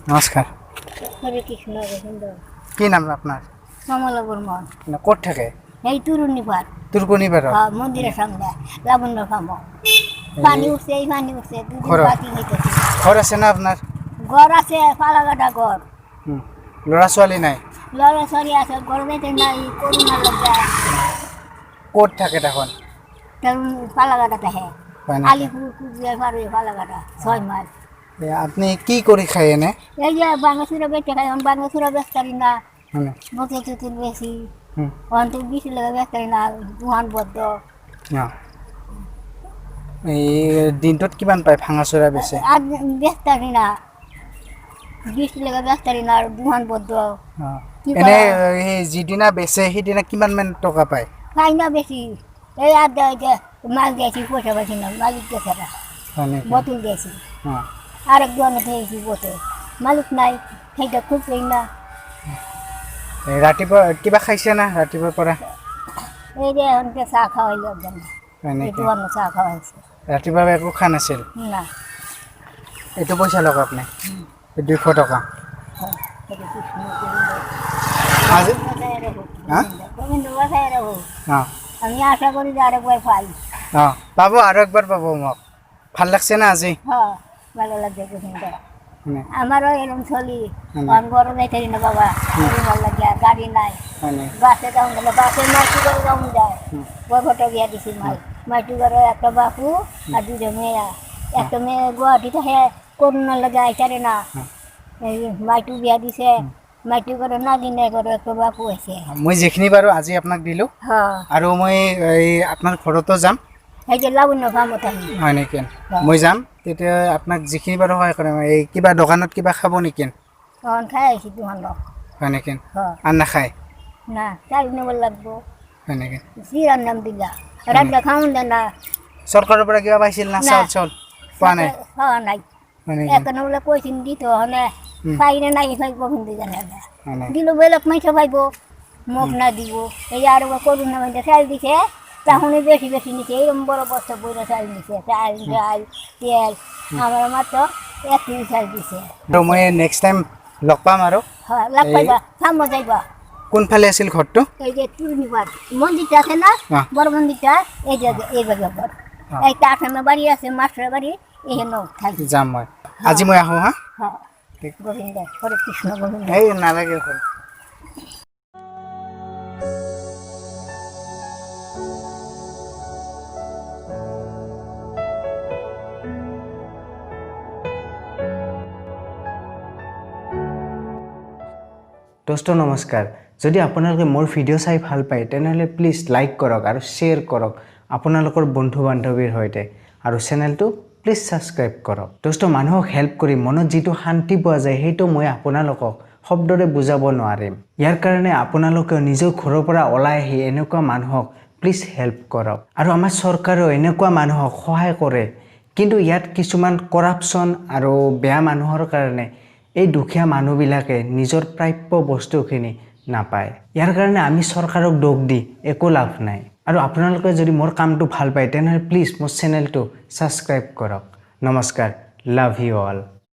নমস্কাৰ। হরে কৃষ্ণ গোবিন্দ। কি নাম আপনার? কমলা বর্মন। না কোট থাকে? এই তুরুনিপার। তুর্কনিপাড়া। হ্যাঁ, মন্দিরের সামনে লাবণ্য খামো। পানি উঠছে, এই পানি উঠছে, দুদিন ঘর বাকি হইতেছে। ঘর আছে না আপনার? ঘর আছে, পালাগাটা ঘর। ল'ৰা ছোৱালী নাই? লড়া সরি আছে, ঘর বেঁচে নাই, করুণা লগা। কোট থাকে তখন? তখন পালাগাটা থাকে। হয় না? আলিপুর কুচবিহার পার হয়ে পালাগাটা, 6 মাইল। আপনি কি করে খায় এনে? এই যে বাঙ্গাসুরা বেঁচে খাই, বাঙ্গাসুরা বেচতারি না, মানে মতো চতুর বেশি। হুম, অন্তর 20 টাকা বেচতারি না, দুহান বদ্ধ। না। এই দিনটোত কিমান পায় ভাঙাচোৰা বেচে? আর বেচতারি না, 20 টাকা বেচতারি না, আর দুহান বদ্ধ। কি এনে করা? সেই যিদিনা বেচে সেইদিনা কিমান মান টকা পায়? খাই না বেশি। এই আর দেয় যে মাল দিয়েছি, পয়সা পাইছি না, মালিক গেছে না, হয় নাকি? বোতল দিয়েছি। হ্যাঁ। আরেক দোকানে দিয়েছি বোতল, মালিক নাই, সেইটা খুঁজছেই না। এই ৰাতিপুৱা কিবা খাইছে না ৰাতিপুৱাৰ পৰা? এই যে এখনকে চা খাওয়াইল একজন, হয় এই নাকি? দোকানে চা খাওয়াইছে ৰাতিপুৱা একো খোৱা নাছিল? না। এইটো পইচা লওক আপুনি, 200 টকা। হ্যাঁ, এটা কৃষ্ণ গোবিন্দ। আজি বাসায় রাখো, হ্যাঁ? গোবিন্দ বাসায় রাখো। অঁ আমি আশা করি যে আরেকবার পাই। অঁ পাব, আৰু একবাৰ পাব। মোক ভাল লাগছে না আজি? হ্যাঁ, ভালো লাগছে গোবিন্দ। মানে আমারও এরকম চলি, হুম। অন বড় যাইতে না বাবা, ভালো লাগে, গাড়ি নাই। মানে বাসে যাও না, বাসে মাটি করে যাও যায়। হুম। বড়টা বিয়া দিছি মাই, মাটি করে একটা বাপু আর দুটো মেয়া। একটা মেয়ে গুয়াহাটিতে হে করোনা লাগে আইসারে না, হুম। এই মাইটু বিয়া দিছে, মাইটু করে না দিনে করে একটা বাপু আছে। মই যিখিনি পাৰোঁ আজি আপোনাক দিলোঁ, হ্যাঁ, আৰু মই এই আপোনাৰ ঘৰতো যাম। এই যে লাবণ্য কামত আহি। হয় নেকি? হ্যাঁ। মই যাম, তেতিয়া আপোনাক যিখিনি পাৰোঁ সহায় কৰিম। এই কিবা দোকানত কিবা খাব নেকি? তখন খাই আইছি তোমার লোক। হয় নেকি? হ্যাঁ, আর নাখায়? না চাল নেব লাগবো, হয় নেকি? জিরার নাম দিলা, রাতটা খাওন দেন না। চৰকাৰৰ পৰা কিবা পাইছিল না? না। চাউল চাউল পোৱা নাই? খাওয়া নাই। হয় নেকি? এখন বলে কইছিন দিত হনে, পাইলে নাই পাইব কিন্তু জানে না। হয় নাই? দিল বেলক মাইছে পাইব, মুখ না দিব। এই আর করুণা মাইতে চাল দিছে, তখন বেশি বেশি নিছে, এরকম বড় বস্তা বইরা চাল নিছে, চাল ডাল তেল। আমার মাত্র 1 কেজি চাল দিছে। তো মই নেক্সট টাইম লগ পাম আৰু। হ্যাঁ, লাগ পাইবা, থামো যাইবা। কোনফালে আছিল ঘৰটো? এই যে পূর্ণিমার মন্দিরটা আছে না, হ্যাঁ। বড় মন্দিরটা, এই যে এইভাবে ঘর। হ্যাঁ। এই আসামে বাড়ি আছে, মাস্টার বাড়ি, এখানেও থাকি। যাম মই। আজি মই আহোঁ হা? হ্যাঁ, গোবিন্দ, হরে কৃষ্ণ গোবিন্দ। এই নালাগে হ'ল। দোস্ত নমস্কাৰ। যদি আপোনালোকে মোৰ ভিডিঅ' চাই ভাল পায় তেনেহ'লে প্লিজ লাইক কৰক আৰু শ্বেয়াৰ কৰক আপোনালোকৰ বন্ধু বান্ধৱীৰ সৈতে, আৰু চেনেলটো প্লিজ ছাবস্ক্ৰাইব কৰক। দোস্ত মানুহক হেল্প কৰি মনত যিটো শান্তি পোৱা যায় সেইটো মই আপোনালোকক শব্দৰে বুজাব নোৱাৰিম। ইয়াৰ কাৰণে আপোনালোকেও নিজৰ ঘৰৰ পৰা ওলাই আহি এনেকুৱা মানুহক প্লিজ হেল্প কৰক। আৰু আমাৰ চৰকাৰেও এনেকুৱা মানুহক সহায় কৰে, কিন্তু ইয়াত কিছুমান কৰাপশ্যন আৰু বেয়া মানুহৰ কাৰণে এই দুখীয়া মানুহবিলাকে নিজৰ প্ৰাপ্য বস্তুখিনি নাপায়। ইয়াৰ কাৰণে আমি চৰকাৰক দোষ দি একো লাভ নাই। আৰু আপোনালোকে যদি মোৰ কামটো ভাল পায় তেনেহ'লে প্লিজ মোৰ চেনেলটো ছাবস্ক্ৰাইব কৰক। নমস্কাৰ, লাভ ইউ অল।